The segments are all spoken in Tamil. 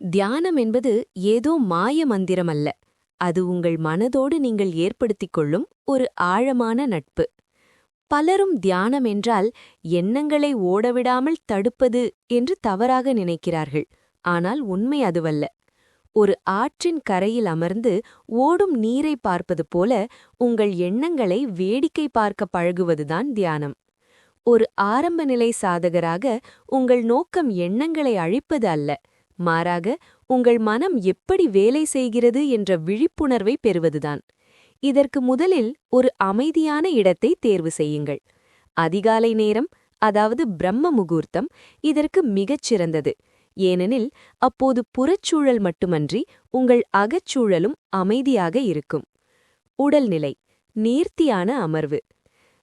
தியானம் என்பது ஏதோ மாய மந்திரம் அல்ல. அது உங்கள் மனதோடு நீங்கள் ஏற்படுத்திக் கொள்ளும் ஒரு ஆழமான நட்பு. பலரும் தியானம் என்றால் எண்ணங்களை ஓடவிடாமல் தடுப்பது என்று தவறாக நினைக்கிறார்கள். ஆனால் உண்மை அதுவல்ல. ஒரு ஆற்றின் கரையில் அமர்ந்து ஓடும் நீரை பார்ப்பது போல உங்கள் எண்ணங்களை வேடிக்கை பார்க்க பழகுவதுதான் தியானம். ஒரு ஆரம்ப நிலை சாதகராக உங்கள் நோக்கம் எண்ணங்களை அழிப்பது அல்ல, மாறாக உங்கள் மனம் எப்படி வேலை செய்கிறது என்ற விழிப்புணர்வை பெறுவதுதான். இதற்கு முதலில் ஒரு அமைதியான இடத்தை தேர்வு செய்யுங்கள். அதிகாலை நேரம், அதாவது பிரம்ம முகூர்த்தம், இதற்கு மிகச் சிறந்தது. ஏனெனில் அப்போது புறச்சூழல் மட்டுமன்றி உங்கள் அகச்சூழலும் அமைதியாக இருக்கும். உடல்நிலை: நேர்த்தியான அமர்வு.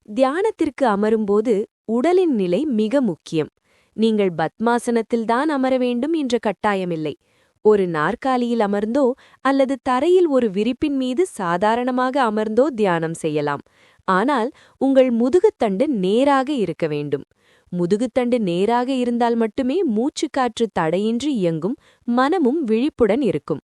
தியானத்திற்கு அமரும்போது உடலின் நிலை மிக முக்கியம். நீங்கள் பத்மாசனத்தில்தான் அமர வேண்டும் என்ற கட்டாயமில்லை. ஒரு நாற்காலியில் அமர்ந்தோ அல்லது தரையில் ஒரு விரிப்பின் மீது சாதாரணமாக அமர்ந்தோ தியானம் செய்யலாம். ஆனால் உங்கள் முதுகுத்தண்டு நேராக இருக்க வேண்டும். முதுகுத்தண்டு நேராக இருந்தால் மட்டுமே மூச்சுக்காற்று தடையின்றி இயங்கும், மனமும் விழிப்புடன் இருக்கும்.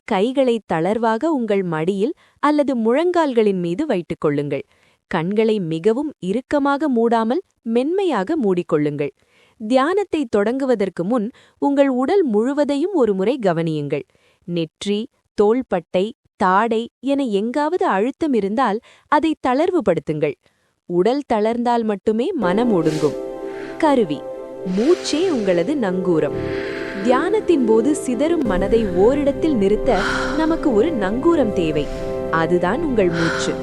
கைகளை தளர்வாக உங்கள் மடியில் அல்லது முழங்கால்களின் மீது வைத்துக் கொள்ளுங்கள். கண்களை மிகவும் இறுக்கமாக மூடாமல் மென்மையாக மூடிக்கொள்ளுங்கள். தியானத்தை தொடங்குவதற்கு முன் உங்கள் உடல் முழுவதையும் ஒருமுறை கவனியுங்கள். நெற்றி, தோள்பட்டை, தாடை என எங்காவது அழுத்தம் இருந்தால் அதை தளர்வுபடுத்துங்கள். உடல் தளர்ந்தால் மட்டுமே மனம் ஒடுங்கும். கருவி: மூச்சே உங்களது நங்கூரம். தியானத்தின் போது சிதறும் மனதை ஓரிடத்தில் நிறுத்த நமக்கு ஒரு நங்கூரம் தேவை. அதுதான் உங்கள் மூச்சு.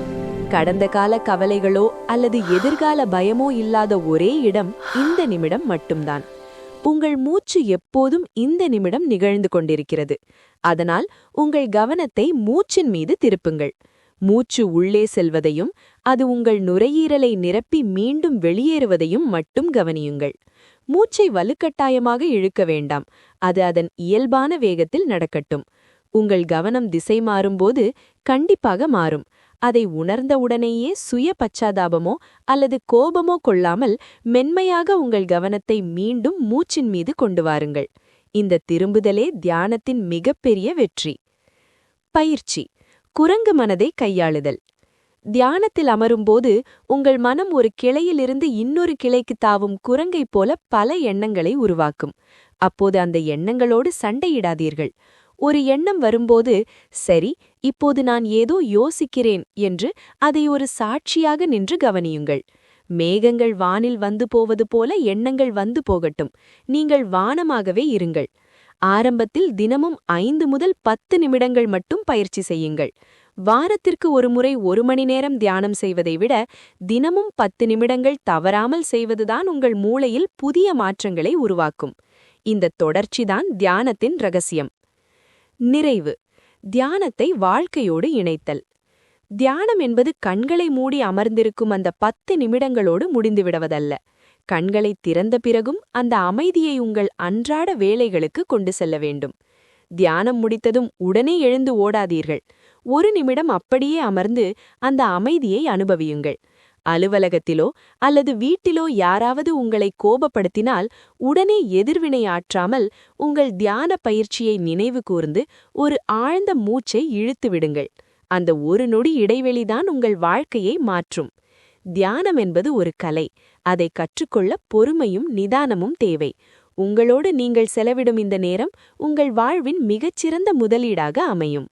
கடந்த கால கவலைகளோ அல்லது எதிர்கால பயமோ இல்லாத ஒரே இடம் இந்த நிமிடம் மட்டும்தான். உங்கள் மூச்சு எப்போதும் இந்த நிமிடம் நிகழ்ந்து கொண்டிருக்கிறது. அதனால் உங்கள் கவனத்தை மூச்சின் மீது திருப்புங்கள். மூச்சு உள்ளே செல்வதையும் அது உங்கள் நுரையீரலை நிரப்பி மீண்டும் வெளியேறுவதையும் மட்டும் கவனியுங்கள். மூச்சை வலுக்கட்டாயமாக இழுக்க வேண்டாம். அது அதன் இயல்பான வேகத்தில் நடக்கட்டும். உங்கள் கவனம் திசை மாறும்போது கண்டிப்பாக மாறும். அதை உணர்ந்தவுடனேயே சுய பச்சாதாபமோ அல்லது கோபமோ கொள்ளாமல் மென்மையாக உங்கள் கவனத்தை மீண்டும் மூச்சின் மீது கொண்டு வாருங்கள். இந்த திரும்புதலே தியானத்தின் மிகப்பெரிய வெற்றி. பயிற்சி: குரங்கு மனதை கையாளுதல். தியானத்தில் அமரும்போது உங்கள் மனம் ஒரு கிளையிலிருந்து இன்னொரு கிளைக்கு தாவும் குரங்கைப் போல பல எண்ணங்களை உருவாக்கும். அப்போது அந்த எண்ணங்களோடு சண்டையிடாதீர்கள். ஒரு எண்ணம் வரும்போது, சரி, இப்போது நான் ஏதோ யோசிக்கிறேன் என்று அதை ஒரு சாட்சியாக நின்று கவனியுங்கள். மேகங்கள் வானில் வந்து போவது போல எண்ணங்கள் வந்து போகட்டும். நீங்கள் வானமாகவே இருங்கள். ஆரம்பத்தில் தினமும் 5 முதல் 10 நிமிடங்கள் மட்டும் பயிற்சி செய்யுங்கள். வாரத்திற்கு ஒருமுறை 1 மணி நேரம் தியானம் செய்வதை விட தினமும் 10 நிமிடங்கள் தவறாமல் செய்வதுதான் உங்கள் மூளையில் புதிய மாற்றங்களை உருவாக்கும். இந்த தொடர்ச்சிதான் தியானத்தின் ரகசியம். நிறைவு: தியானத்தை வாழ்க்கையோடு இணைத்தல். தியானம் என்பது கண்களை மூடி அமர்ந்திருக்கும் அந்த 10 நிமிடங்களோடு முடிந்துவிடுவதல்ல. கண்களை திறந்த பிறகும் அந்த அமைதியை உங்கள் அன்றாட வேலைகளுக்கு கொண்டு செல்ல வேண்டும். தியானம் முடித்ததும் உடனே எழுந்து ஓடாதீர்கள். 1 நிமிடம் அப்படியே அமர்ந்து அந்த அமைதியை அனுபவியுங்கள். அலுவலகத்திலோ அல்லது வீட்டிலோ யாராவது உங்களை கோபப்படுத்தினால் உடனே எதிர்வினை ஆற்றாமல் உங்கள் தியான பயிற்சியை நினைவு கூர்ந்து ஒரு ஆழ்ந்த மூச்சை இழுத்து விடுங்கள். அந்த 1 நொடி இடைவெளிதான் உங்கள் வாழ்க்கையை மாற்றும். தியானம் என்பது ஒரு கலை. அதை கற்றுக்கொள்ள பொறுமையும் நிதானமும் தேவை. உங்களோடு நீங்கள் செலவிடும் இந்த நேரம் உங்கள் வாழ்வின் மிகச்சிறந்த முதலீடாக அமையும்.